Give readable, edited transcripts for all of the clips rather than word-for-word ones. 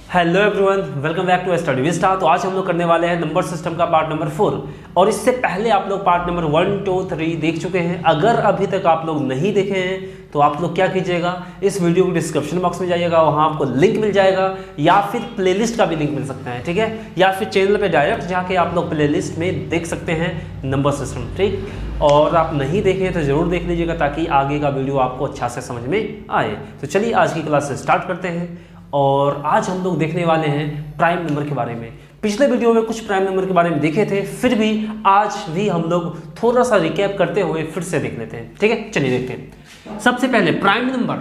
Hello everyone, welcome back to study with star. तो आज हम लोग करने वाले हैं नंबर सिस्टम का पार्ट नंबर 4। और इससे पहले आप लोग पार्ट नंबर 1, 2, 3 देख चुके हैं। अगर अभी तक आप लोग नहीं देखे हैं तो आप लोग क्या कीजिएगा, इस वीडियो को डिस्क्रिप्शन बॉक्स में जाइएगा, वहाँ आपको लिंक मिल जाएगा, या फिर प्लेलिस्ट का भी लिंक मिल सकता है, ठीक है। या फिर चैनल पर डायरेक्ट जाके आप लोग प्लेलिस्ट में देख सकते हैं नंबर सिस्टम, ठीक। और आप नहीं देखें तो ज़रूर देख लीजिएगा ताकि आगे का वीडियो आपको अच्छा से समझ में आए। तो चलिए आज की क्लास स्टार्ट करते हैं। और आज हम लोग देखने वाले हैं प्राइम नंबर के बारे में। पिछले वीडियो में कुछ प्राइम नंबर के बारे में देखे थे, फिर भी आज भी हम लोग थोड़ा सा रिकैप करते हुए फिर से देख लेते हैं, ठीक है। चलिए देखते हैं। सबसे पहले prime number,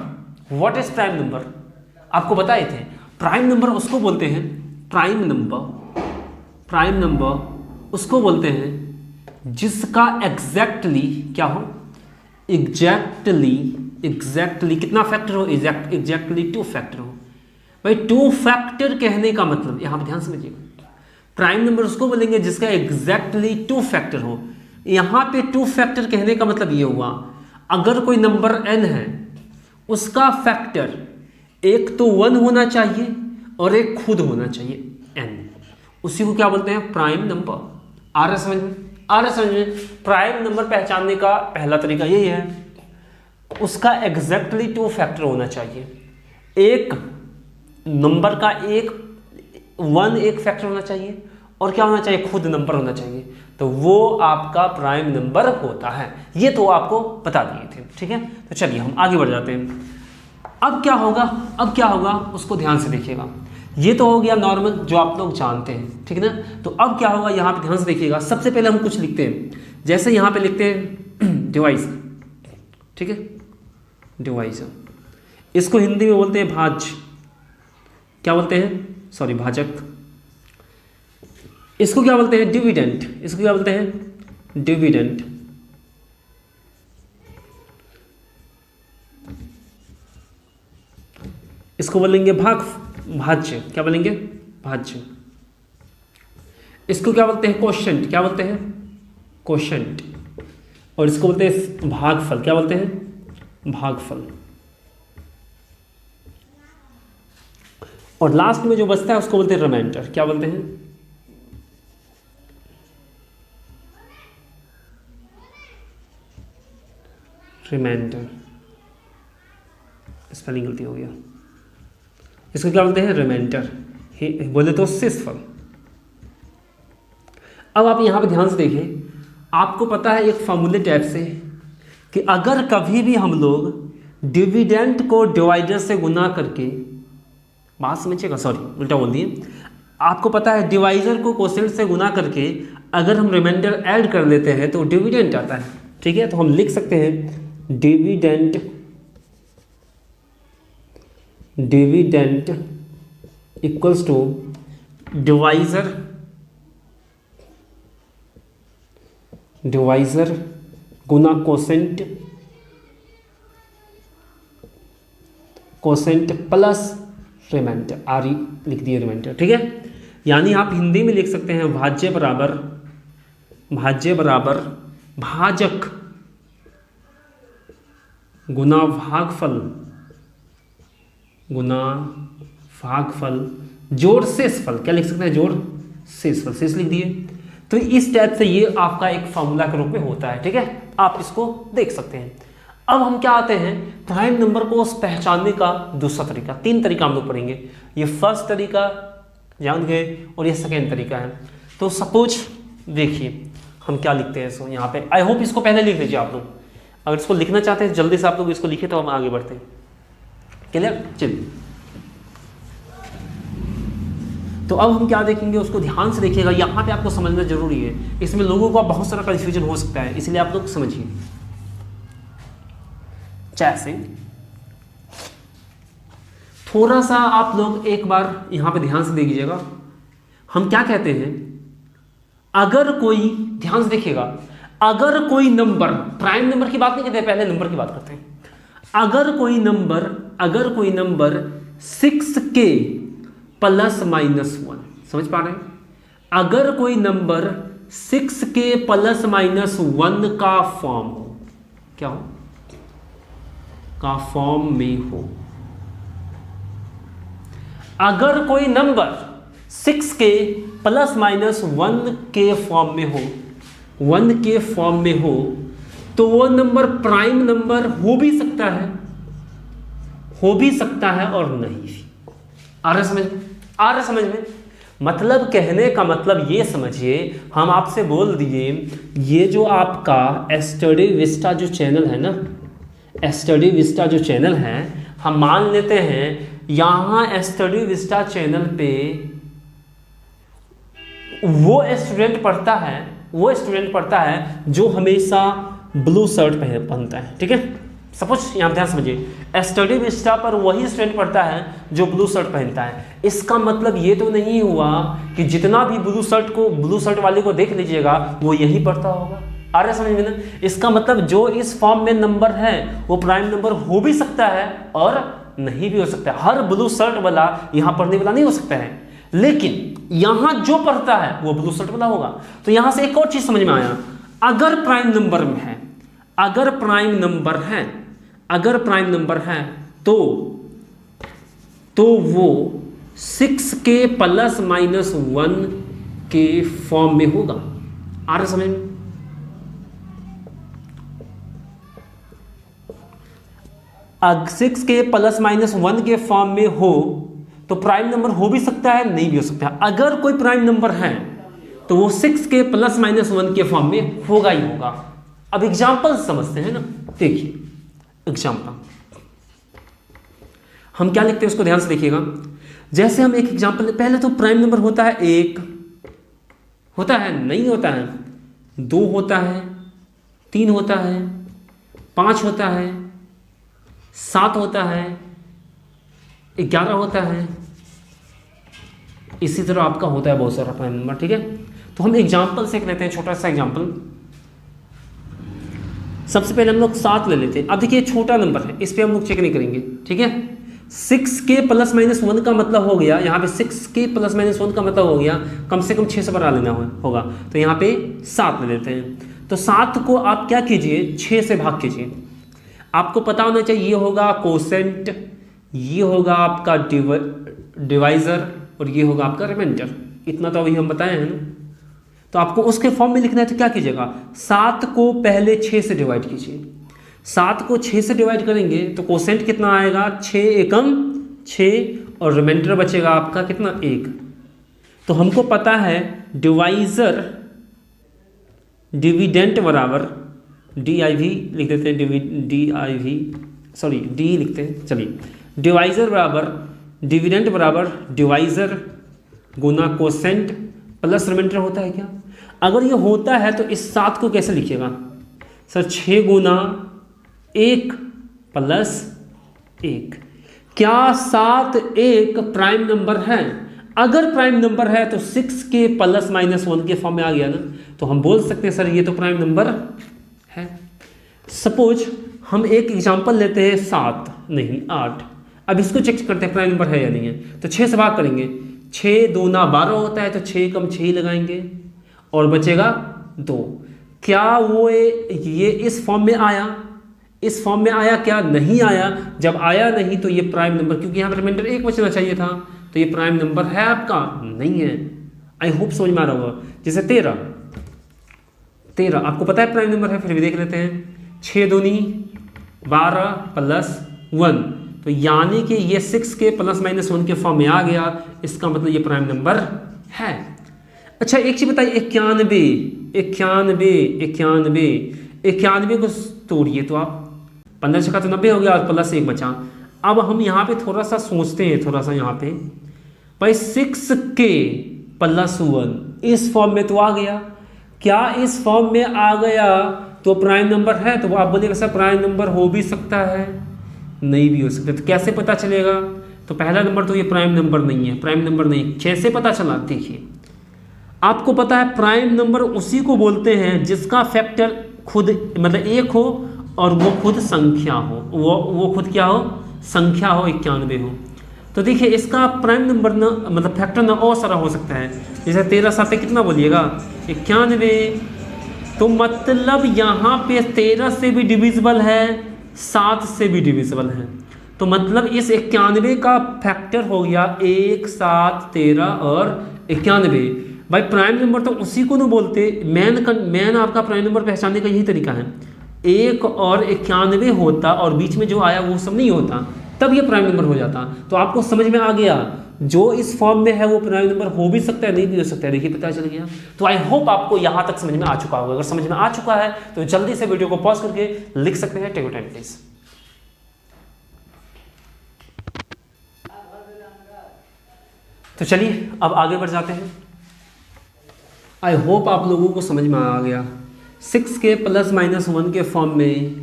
what is prime number, आपको बताए थे। प्राइम नंबर उसको बोलते हैं, प्राइम नंबर उसको बोलते हैं जिसका एग्जैक्टली क्या हो, एग्जैक्टली कितना फैक्टर हो, एग्जैक्टली 2 फैक्टर हो। भाई 2 फैक्टर कहने का मतलब, यहां पे ध्यान समझिएगा, प्राइम नंबर उसको बोलेंगे जिसका एग्जैक्टली 2 फैक्टर हो। यहां पे 2 फैक्टर कहने का मतलब ये हुआ, अगर कोई नंबर n है उसका फैक्टर एक तो 1 होना चाहिए और एक खुद होना चाहिए n, उसी को क्या बोलते हैं, प्राइम नंबर। आ रहा समझ में? प्राइम नंबर पहचानने का पहला तरीका यही है, उसका एग्जैक्टली 2 फैक्टर होना चाहिए। एक नंबर का एक फैक्टर होना चाहिए और क्या होना चाहिए, खुद नंबर होना चाहिए, तो वो आपका प्राइम नंबर होता है। ये तो आपको बता दिए थे, ठीक है। तो चलिए हम आगे बढ़ जाते हैं। अब क्या होगा उसको ध्यान से देखिएगा। ये तो हो गया नॉर्मल जो आप लोग जानते हैं, ठीक है ना। तो अब क्या होगा, यहाँ पे ध्यान से देखिएगा। सबसे पहले हम कुछ लिखते हैं, जैसे यहाँ पे लिखते हैं डिवाइजर, ठीक है, डिवाइजर। इसको हिंदी में बोलते हैं भाज्य, क्या बोलते हैं, सॉरी भाजक। इसको क्या बोलते हैं, डिविडेंट। इसको क्या बोलते हैं, डिविडेंट। इसको बोलेंगे भाज्य, क्या बोलेंगे, भाज्य। इसको क्या बोलते हैं, कोशेंट, क्या बोलते हैं, कोशेंट। और इसको बोलते हैं भागफल, क्या बोलते हैं, भागफल। और लास्ट में जो बचता है उसको बोलते हैं रिमाइंडर, क्या बोलते हैं, रिमाइंडर। स्पेलिंग गलती हो गया। इसको क्या बोलते हैं, रिमाइंडर, बोले तो शेषफल। अब आप यहां पे ध्यान से देखें, आपको पता है एक फॉर्मूले टाइप से कि अगर कभी भी हम लोग डिविडेंट को डिवाइडर से गुना करके, बात समझिएगा, सॉरी उल्टा बोल दिए। आपको पता है डिवाइजर को कोशेंट से गुना करके अगर हम रिमाइंडर ऐड कर लेते हैं तो डिविडेंट आता है, ठीक है। तो हम लिख सकते हैं डिविडेंट इक्वल्स टू डिवाइजर गुना कोशेंट प्लस रिमाइंडर, आर लिख दिए रिमाइंडर, ठीक है। यानी आप हिंदी में लिख सकते हैं भाज्य बराबर भाजक गुना भागफल जोड़ शेषफल, क्या लिख सकते हैं, जोड़ शेषफल, शेष लिख दिए। तो इस टाइप से ये आपका एक फॉर्मूला के रूप में होता है, ठीक है। आप इसको देख सकते हैं। अब हम क्या आते हैं, प्राइम नंबर को पहचानने का दूसरा तरीका। 3 तरीका हम लोग पढ़ेंगे। ये फर्स्ट तरीका जान गए और ये सेकेंड तरीका है। तो सपोज देखिए हम क्या लिखते हैं, इसको यहाँ पे, आई होप इसको पहले लिख लीजिए आप लोग। अगर इसको लिखना चाहते हैं जल्दी से आप लोग इसको लिखे तो हम आगे बढ़ते हैं, क्लियर। चलिए, तो अब हम क्या देखेंगे उसको ध्यान से देखिएगा। यहाँ पे आपको समझना जरूरी है, इसमें लोगों का बहुत सारा कंफ्यूजन हो सकता है, इसलिए आप लोग समझिए। जैसे थोड़ा सा आप लोग एक बार यहां पे ध्यान से देखिएगा। हम क्या कहते हैं, अगर कोई, ध्यान से देखिएगा, अगर कोई नंबर, प्राइम नंबर की बात नहीं करते, पहले नंबर की बात करते हैं। अगर कोई नंबर 6k प्लस माइनस 1, समझ पा रहे हैं, अगर कोई नंबर 6k प्लस माइनस 1 का फॉर्म हो, क्या हो, का फॉर्म में हो, अगर कोई नंबर 6 के प्लस माइनस 1 के फॉर्म में हो, 1 के फॉर्म में हो, तो वो नंबर प्राइम नंबर हो भी सकता है, हो भी सकता है और नहीं भी। आ रहा समझ में? आ रहा समझ में? मतलब कहने का मतलब ये समझिए, हम आपसे बोल दिए ये जो आपका स्टडी विस्टा जो चैनल है ना, स्टडी विस्टा जो चैनल है, हम मान लेते हैं यहाँ स्टडी विस्टा चैनल पे वो स्टूडेंट पढ़ता है जो हमेशा ब्लू शर्ट पहनता है, ठीक है। सपोज यहाँ ध्यान समझिए, स्टडी विस्टा पर वही स्टूडेंट पढ़ता है जो ब्लू शर्ट पहनता है। इसका मतलब ये तो नहीं हुआ कि जितना भी ब्लू शर्ट वाले को देख लीजिएगा वो यही पढ़ता होगा। आ रहा है समझ में ना? इसका मतलब जो इस फॉर्म में नंबर है वो प्राइम नंबर हो भी सकता है और नहीं भी हो सकता है। हर ब्लू शर्ट वाला यहाँ पढ़ने वाला नहीं हो सकता है, लेकिन यहाँ जो पढ़ता है वो ब्लू शर्ट वाला होगा। तो यहाँ से एक और चीज समझ में आया, अगर प्राइम नंबर में है, अगर प्राइम नंबर है तो वो 6 के प्लस माइनस 1 के फॉर्म में होगा। आ रहा समझ में? अगर 6 के प्लस माइनस 1 के फॉर्म में हो तो प्राइम नंबर हो भी सकता है, नहीं भी हो सकता है। अगर कोई प्राइम नंबर है तो वो 6 के प्लस माइनस 1 के फॉर्म में होगा ही होगा। अब एग्जाम्पल समझते हैं ना। देखिए एग्जाम्पल हम क्या लिखते हैं उसको ध्यान से देखिएगा। जैसे हम एक एग्जाम्पल, पहले तो प्राइम नंबर होता है 1 होता है, नहीं होता है 2 होता है, 3 होता है, 5 होता है, 7 होता है, 11 होता है। इसी तरह आपका होता है बहुत सारा प्राइम नंबर, ठीक है। तो हम एग्जाम्पल से लेते हैं, छोटा सा एग्जाम्पल। सबसे पहले हम लोग 7 ले लेते हैं। अब देखिए छोटा नंबर है, इस पे हम लोग चेक नहीं करेंगे, ठीक है। 6 के प्लस माइनस 1 का मतलब हो गया, यहाँ पे 6 के प्लस माइनस 1 का मतलब हो गया कम से कम 6 से बढ़ा लेना होगा। तो यहाँ पे 7 ले लेते हैं। तो 7 को आप क्या कीजिए, 6 से भाग कीजिए। आपको पता होना चाहिए ये होगा कोसेंट, ये होगा आपका डिवाइजर और ये होगा आपका रिमाइंडर। इतना तो अभी हम बताए हैं ना। तो आपको उसके फॉर्म में लिखना है तो क्या कीजिएगा, 7 को पहले 6 से डिवाइड कीजिए। 7 को 6 से डिवाइड करेंगे तो कोसेंट कितना आएगा, 6 एकम 6 और रिमाइंडर बचेगा आपका कितना, 1। तो हमको पता है डिवाइजर डिविडेंट बराबर DIV लिख देते हैं, डी लिखते हैं। चलिए डिवाइजर बराबर डिविडेंट बराबर डिवाइजर गुना कोसेंट प्लस रिमाइंडर होता है क्या? अगर ये होता है तो इस 7 को कैसे लिखिएगा सर, 6 गुना 1 प्लस 1। क्या 7 एक प्राइम नंबर है? अगर प्राइम नंबर है तो 6 के प्लस माइनस 1 के फॉर्म में आ गया ना, तो हम बोल सकते हैं सर ये तो प्राइम नंबर है। सपोज हम एक एग्जांपल लेते हैं 7 नहीं 8। अब इसको चेक करते हैं प्राइम नंबर है या नहीं है। तो 6 से भाग करेंगे, 6 दूना 12 होता है, तो 6 कम 6 ही लगाएंगे और बचेगा 2। क्या वो ये इस फॉर्म में आया? इस फॉर्म में आया क्या? नहीं आया। जब आया नहीं तो ये प्राइम नंबर, क्योंकि यहाँ पर रिमाइंडर 1 बचना चाहिए था, तो ये प्राइम नंबर है आपका नहीं है। आई होप समझ में आ रहा होगा। जैसे 13 आपको पता है प्राइम नंबर है, फिर भी देख लेते हैं। 6 दूनी 12 प्लस 1, तो यानी कि ये 6 के प्लस माइनस 1 के फॉर्म में आ गया। इसका मतलब ये प्राइम नंबर है। अच्छा एक चीज बताइए, 91 को तोड़िए तो आप 15 छक्का तो 90 हो गया और प्लस 1 बचा। अब हम यहाँ पे थोड़ा सा सोचते हैं, थोड़ा सा यहाँ पे भाई 6 के प्लस 1 इस फॉर्म में तो आ गया। क्या इस फॉर्म में आ गया तो प्राइम नंबर है? तो आप बोलिएगा सर प्राइम नंबर हो भी सकता है, नहीं भी हो सकता। तो कैसे पता चलेगा? तो पहला नंबर तो ये प्राइम नंबर नहीं है, प्राइम नंबर नहीं। कैसे पता चला? देखिए आपको पता है प्राइम नंबर उसी को बोलते हैं जिसका फैक्टर खुद मतलब 1 हो और वो खुद संख्या हो, वो खुद क्या हो, संख्या हो, 91 हो। तो देखिए इसका प्राइम नंबर ना मतलब फैक्टर ना और सारा हो सकता है। जैसे 13 7 कितना बोलिएगा, 91। तो मतलब यहाँ पे 13 से भी डिविजिबल है, 7 से भी डिविजिबल है। तो मतलब इस 91 का फैक्टर हो गया 1, 7, 13 और 91। भाई प्राइम नंबर तो उसी को ना बोलते, मैन आपका प्राइम नंबर पहचानने का यही तरीका है। 1 और 91 होता और बीच में जो आया वो सब नहीं होता, तब ये प्राइम नंबर हो जाता। तो आपको समझ में आ गया, जो इस फॉर्म में है वो प्राइम नंबर हो भी सकता है, नहीं भी हो सकता है। देखिए पता चल गया। तो आई होप आपको यहाँ तक समझ में आ चुका होगा। अगर समझ में आ चुका है तो जल्दी से वीडियो को पॉज करके लिख सकते हैं टेक योर टाइम प्लीज। तो चलिए अब आगे बढ़ जाते हैं। आई होप आप लोगों को समझ में आ गया। 6 के +-1 के फॉर्म में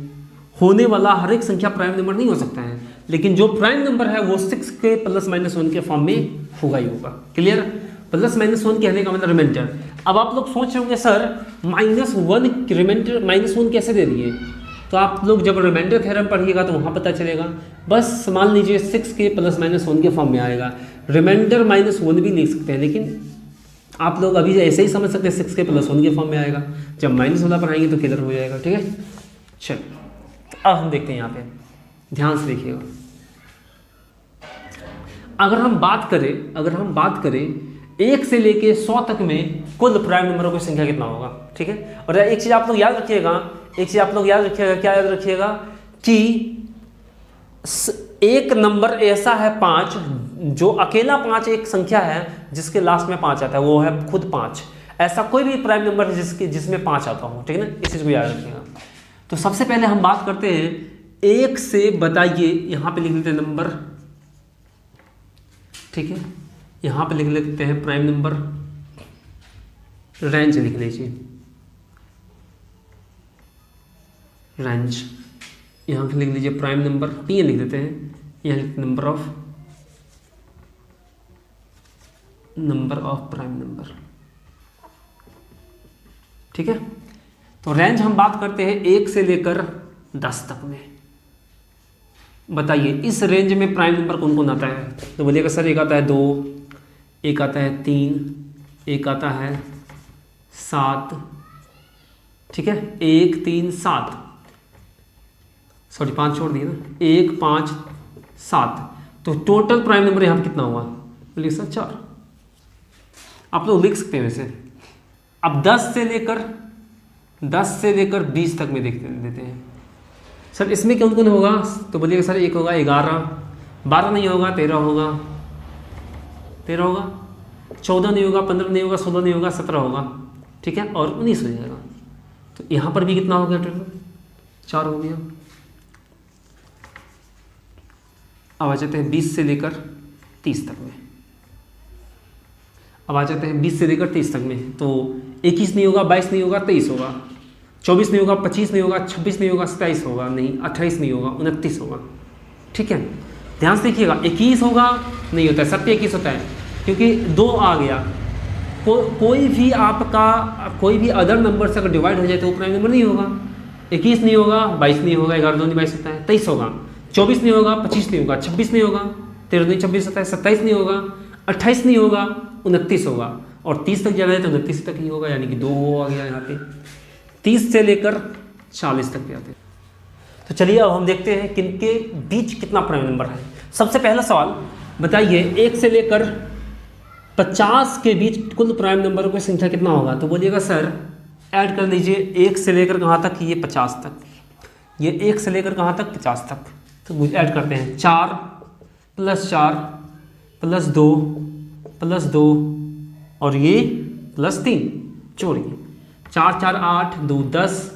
होने वाला हर एक संख्या प्राइम नंबर नहीं हो सकता है, लेकिन जो प्राइम नंबर है वो 6 के +-1 के फॉर्म में होगा ही होगा। क्लियर? +-1 कहने का मतलब रिमाइंडर। अब आप लोग सोच रहे होंगे सर -1 रिमाइंडर -1 कैसे दे दिए? तो आप लोग जब रिमाइंडर थ्योरम पढ़िएगा तो वहाँ पता चलेगा। बस मान लीजिए 6 के +-1 के फॉर्म में आएगा, रिमाइंडर -1 भी लिख सकते हैं, लेकिन आप लोग अभी ऐसे ही समझ सकते हैं 6 के +1 के फॉर्म में आएगा। जब माइनस वाला पढ़ाएंगे तो क्लियर हो जाएगा। ठीक है, चलो अब हम देखते हैं यहाँ पे, ध्यान से देखिएगा। अगर हम बात करें 1 से लेके 100 तक में कुल प्राइम नंबरों की संख्या कितना होगा। ठीक है, और एक चीज आप लोग याद रखिएगा, क्या याद रखिएगा कि एक नंबर ऐसा है 5, जो अकेला 5 एक संख्या है जिसके लास्ट में 5 आता है, वो है खुद 5। ऐसा कोई भी प्राइम नंबर है जिसमें 5 आता हो। ठीक है ना, इस चीज को याद रखिएगा। तो सबसे पहले हम बात करते हैं 1 से, बताइए यहां पे लिख लेते हैं नंबर। ठीक है, यहां पे लिख लेते हैं प्राइम नंबर, रेंज लिख लीजिए, रेंज। यहां पे लिख लीजिए प्राइम नंबर, ये लिख देते हैं, यहां लिखते नंबर ऑफ प्राइम नंबर। ठीक है, तो रेंज हम बात करते हैं 1 से लेकर 10 तक में। बताइए इस रेंज में प्राइम नंबर कौन कौन आता है? तो बोलिएगा सर एक आता है 2, एक आता है 3, एक आता है 7। ठीक है, 1, 3, 7, सॉरी 5 छोड़ दिए ना, 1, 5, 7। तो टोटल प्राइम नंबर यहाँ पर कितना हुआ? बोलिए सर 4। आप लोग लिख सकते हैं वैसे। अब 10 से लेकर 20 तक में देते हैं। सर इसमें कौन कौन होगा? तो बोलिएगा सर एक होगा 11, 12 नहीं होगा, 13 होगा, 14 नहीं होगा, 15 नहीं होगा, 16 नहीं होगा, 17 होगा। ठीक है, और 19 हो जाएगा। तो यहाँ पर भी कितना हो गया टोटल? 4 हो गया। अब आ जाते हैं 20 से लेकर 30 तक में। अब आ जाते हैं 20 से लेकर 30 तक में। तो 21 नहीं होगा, 22 नहीं होगा, 23 होगा, 24 नहीं होगा, 25 नहीं होगा, 26 नहीं होगा, 27 होगा, नहीं 28 नहीं होगा, 29 होगा। ठीक है, ध्यान से देखिएगा। 21 होगा नहीं होता है, सब पे 21 होता है क्योंकि 2 आ गया। कोई भी आपका कोई भी अदर नंबर से अगर डिवाइड हो जाए तो वो प्राइम नंबर नहीं होगा। 21 नहीं होगा, 22 नहीं होगा, 11 2 22 होता है, 23 होगा, 24 नहीं होगा, 25 नहीं होगा, 26 नहीं होगा, 13 2 26 होता है, 27 नहीं होगा, 28 नहीं होगा, 29 होगा, और 30 तक जाना है तो 29 तक ही होगा, यानी कि 2 आ गया यहाँ पे। 30 से लेकर 40 तक भी आते हैं। तो चलिए अब हम देखते हैं किनके बीच कितना प्राइम नंबर है। सबसे पहला सवाल बताइए 1 से लेकर 50 के बीच कुल प्राइम नंबरों की संख्या कितना होगा? तो बोलिएगा सर ऐड कर लीजिए 1 से लेकर कहाँ तक? ये 50 तक, ये 1 से लेकर कहाँ तक? 50 तक। तो ऐड करते हैं 4 + 4 + 2 + 2 और ये +3 जोड़िए। 4 4 8 2 10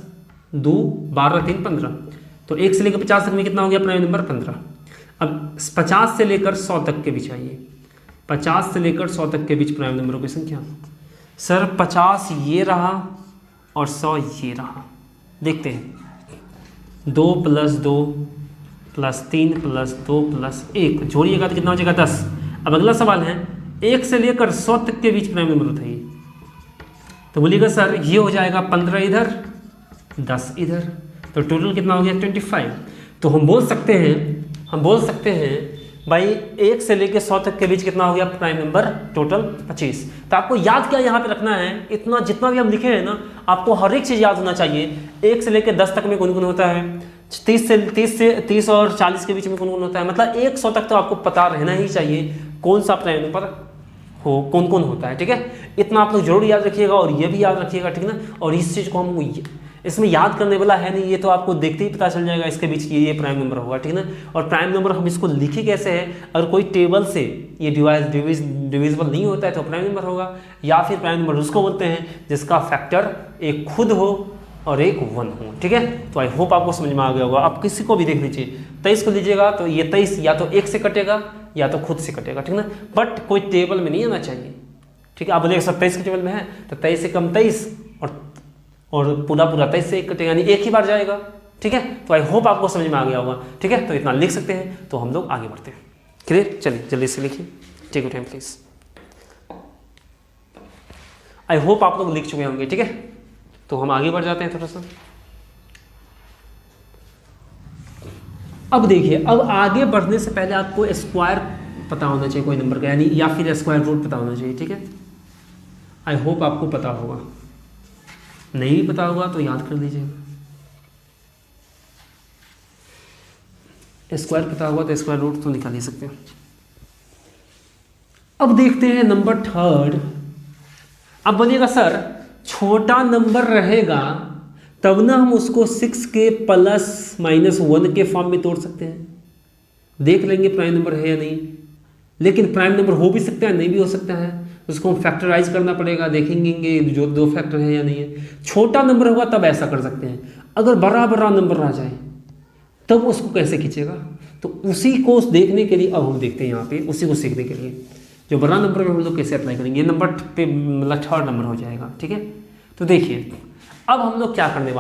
2 12 3 15। तो 1 से लेकर 50 तक में कितना हो गया प्राइम नंबर? 15। अब 50 से लेकर 100 तक के बीच आइए। 50 से लेकर 100 तक के बीच प्राइम नंबरों की संख्या। सर 50 ये रहा और 100 ये रहा। देखते हैं 2 + 2 + 3 + 2 + 1 जोड़िएगा तो कितना हो जाएगा? 10। अब अगला सवाल है 1 से लेकर 100 तक के बीच प्राइम नंबर बताइए। तो बोलिएगा सर ये हो जाएगा 15 इधर 10 इधर, तो टोटल कितना हो गया? 25। तो हम बोल सकते हैं भाई 1 से लेकर 100 तक के बीच कितना हो गया प्राइम नंबर? टोटल 25। तो आपको याद क्या यहाँ पे रखना है? इतना जितना भी हम लिखे हैं ना, आपको हर एक चीज़ याद होना चाहिए। 1 से लेकर 10 तक में कौन कौन होता है? 30 और 40 के बीच में कौन कौन होता है, मतलब 100 तक तो आपको पता रहना ही चाहिए कौन सा प्राइम नंबर हो, कौन कौन होता है, ठीक है। इतना आप लोग जरूर याद रखिएगा और ये भी याद रखिएगा, ठीक है ना। और इस चीज़ को हम इसमें याद करने वाला है नहीं, ये तो आपको देखते ही पता चल जाएगा इसके बीच की ये प्राइम नंबर होगा, ठीक है ना। और प्राइम नंबर हम इसको लिखे कैसे है, अगर कोई टेबल से ये डिविजिबल नहीं होता है तो प्राइम नंबर होगा, या फिर प्राइम नंबर उसको बोलते हैं जिसका फैक्टर एक खुद हो और एक 1 हो, ठीक है। तो आई होप आपको समझ में आ गया होगा। आप किसी को भी देख लीजिए, 23 को लीजिएगा तो ये 23 या तो 1 से कटेगा या तो खुद से कटेगा, ठीक है ना। बट कोई टेबल में नहीं आना चाहिए, ठीक है। आप बोलेगा 27 के टेबल में है तो 23 से कम 23 और पूरा 23 से 1 कटेगा, यानी एक ही बार जाएगा, ठीक है। तो आई होप आपको समझ में आ गया होगा, ठीक है। तो इतना लिख सकते हैं, तो हम लोग आगे बढ़ते हैं। क्लियर, चलिए जल्दी से लिखिए, take your time please. I hope आप लोग लिख चुके होंगे, ठीक है। तो हम आगे बढ़ जाते हैं थोड़ा सा। अब देखिए, अब आगे बढ़ने से पहले आपको स्क्वायर पता होना चाहिए कोई नंबर का, यानी या फिर स्क्वायर रूट पता होना चाहिए, ठीक है। आई होप आपको पता होगा, नहीं भी पता होगा तो याद कर लीजिएगा। स्क्वायर पता होगा तो स्क्वायर रूट तो निकाल ही सकते हैं। अब देखते हैं नंबर 3। अब बोलिएगा सर छोटा नंबर रहेगा तब ना हम उसको 6 के ±1 के फॉर्म में तोड़ सकते हैं। देख लेंगे प्राइम नंबर है या नहीं, लेकिन प्राइम नंबर हो भी सकता है, नहीं भी हो सकता है, उसको हम फैक्टराइज करना पड़ेगा, देखेंगे जो 2 फैक्टर है या नहीं है। छोटा नंबर होगा तब ऐसा कर सकते हैं, अगर बड़ा बड़ा नंबर आ जाए तब उसको कैसे खींचेगा, तो उसी को देखने के लिए अब हम देखते हैं यहाँ पे, उसी को सीखने के लिए जो बड़ा नंबर में हम लोग कैसे अप्लाई करेंगे। ये नंबर पे मतलब 3rd नंबर हो जाएगा, ठीक है। तो देखिए अब हम लोग क्या करने वाले